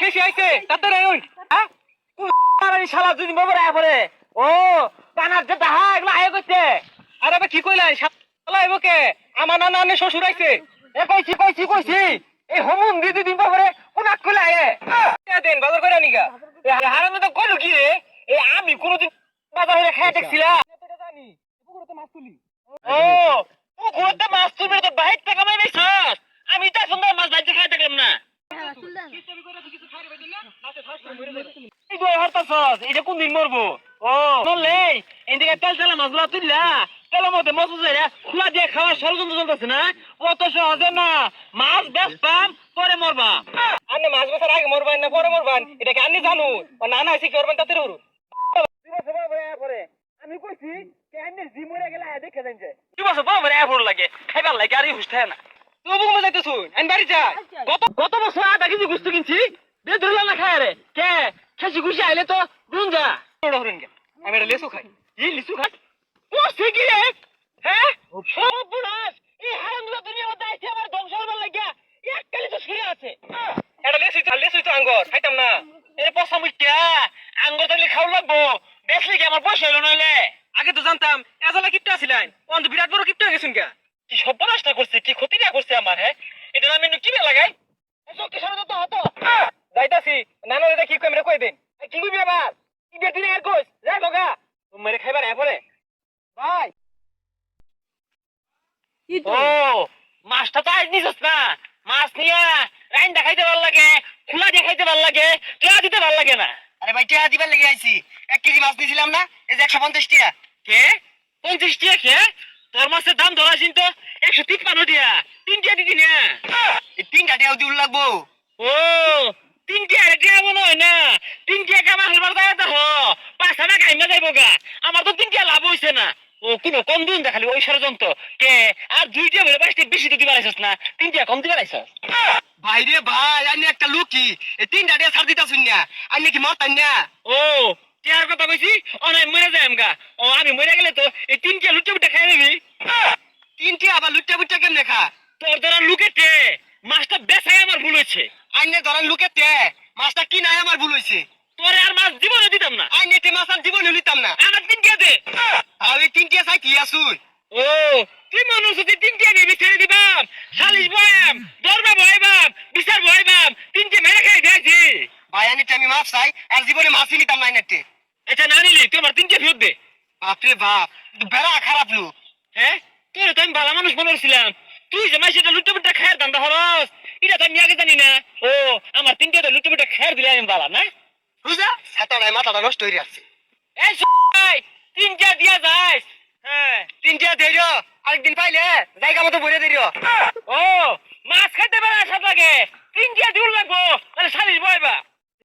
খেসি আইছে তাড়াতাড়ি আইন হ্যাঁ কোন শালা দুদিন বাবার আয় পড়ে ও কানার যে দাহা এগুলা আয় কইছে আরে বে কি কইলাই শালা আইবো কে আমার নানা আনে শ্বশুর আইছে এ কইছি এই হোমুন দিদি দিন বাবারে কোনা কইলা আয় দেন বাজার করে নিগা এ হারামে তো কইলো কি রে এ আমি কোনদিন বাজার হইলে খায় দেখছিলাম এটা জানি পুকুরতে মাছ তুলি ও পুকুরতে মাছ তুলবে তো বাইরে টাকা মাই বেছস আমি তো সুন্দর মাছ বাইরে খাই থাকলাম না এটা কোন দিন মরবো ও বললে এদিকে তেল তেলা মাছগুলা তুললা তেলের মধ্যে মশ খোলা দিয়ে খাওয়ার ষড়যন্ত্র চলতেছে না অত সহজে না মাছ বেশ পাম পরে মরবা আপনি মাছ বেচার আগে মরবেন না পরে মরবেন এটা কি আপনি জানো না না এসে কি করবেন তাতে আমি কইছি জি মরে গেলে দেখে যাই যে কি বছর বাবা এয়ারপোর্ট লাগে খাইবার লাগে আর হুশ থাকে না তুই বুঝে যাইতেছ আমি বাড়ি যাই গত বছর আধা কেজি গুস্ত কিনছি বে ধরলা না খায় রে কে খাসি খুশি আইলে তো গুঞ্জা ধরুন গে আমি এটা লেসু খাই লিচু খাই ও সে কি রে হ্যাঁ সব বুড়াস এই হারামগুলো দুনিয়া মধ্যে আইছে আমার ধ্বংস হবার লাগিয়া একটা লিচু ছিঁড়ে আছে এটা লেসুই তো আঙ্গুর খাইতাম না এর পচা মুইটা আঙ্গুর তাহলে খাওয়া লাগবো বেশি কি আমার পয়সা হলো নইলে আগে তো জানতাম এজালা কিপটা ছিলেন অন্ত বিরাট বড় কিপটা হয়ে গেছেন গা কি সর্বনাশটা করছে কি ক্ষতিটা করছে আমার হ্যাঁ এটা আমি কি লাগাই যাইতাছি নানা দাদা কি কই কই দেন কি কইবি আবার কি বেটি আর কইস যাই বগা তুমি মেরে খাইবার এ পরে ভাই ও মাছটা তো আজ নিছস না মাছ নিয়া রাইন দেখাইতে ভালো লাগে খোলা দেখাইতে ভালো লাগে টিয়া দিতে ভালো লাগে না আরে ভাই টিয়া দিবার লাগে আইছি 1 কেজি মাছ নিছিলাম না এই যে 150 টাকা কে 50 টাকা কে তোর মাছের দাম ধরাছিন তো 153 টাকা 3 টাকা দিদি না এই 3 টাকা দিউল লাগবো ও 3 টাকা মনে হয় না 3 টাকা মাছ মারবার যায় দেখো 5 টাকা কাইমা যাইবো গা আমার তো 3 টাকা লাভ হইছে না ও কোন কম দিন দেখালি ওই ষড়যন্ত্র কে আর 2 টাকা বলে 5 টাকা বেশি তো দিবার আইছস না 3 টাকা কম দিবার আইছস ভাই রে ভাই আমি একটা লুকি এই 3 টাকা ছাড় দিতাছুন না আমি কি মরতাম না ও টিয়ার কথা কইছি অনাই মরে যাইম গা ও আমি মরে গেলে তো এই 3 টাকা লুটে বুটে খাই নিবি 3 টাকা আবার লুটে বুটে কেন দেখা তোর ধরা লুকেতে মাছটা বেচাই আমার ভুল হইছে আইনে ধরা লুকেতে মাছটা কি নাই আমার ভুল হইছে তোরে আর মাছ জীবনে দিতাম না আইনে তে মাছ আর জীবনে নিতাম না আমার 3 টাকা দে আমি 3 টাকা চাই কি আসুই ও তুই মানুষ যদি 3 টাকা নিবি ছেড়ে দিবাম শালিশ বয়াম দরবা বয়াম বিচার বয়াম 3 টাকা মেরে খাই দিয়েছি ভাই আমি মাছ চাই আর জীবনে মাছই নিতাম না আইনেতে এটা না নিলি তুই আমার 3 টাকা ফেরত দে বাপরে বাপ বেড়া খারাপ লোক হ্যাঁ তোর তো আমি ভালো মানুষ মনে করছিলাম তুই যে মাইসেটা লুটে বুটে খায়ের দান্দা হরস এটা তো আমি আগে জানি না ও আমার 3 টাকা লুটে বুটে খায়ের দিলে আমি ভালো না বুঝা ছাতা নাই মাথাটা নষ্ট হয়ে যাচ্ছে এই ভাই 3 টাকা দিয়া যাস হ্যাঁ 3 টাকা দেইরো আরেকদিন পাইলে জায়গা মতো ভরে দেইরো ও মাছ খাইতে পারে আশা লাগে 3 টাকা দিউল লাগবো তাহলে 40 বয়বা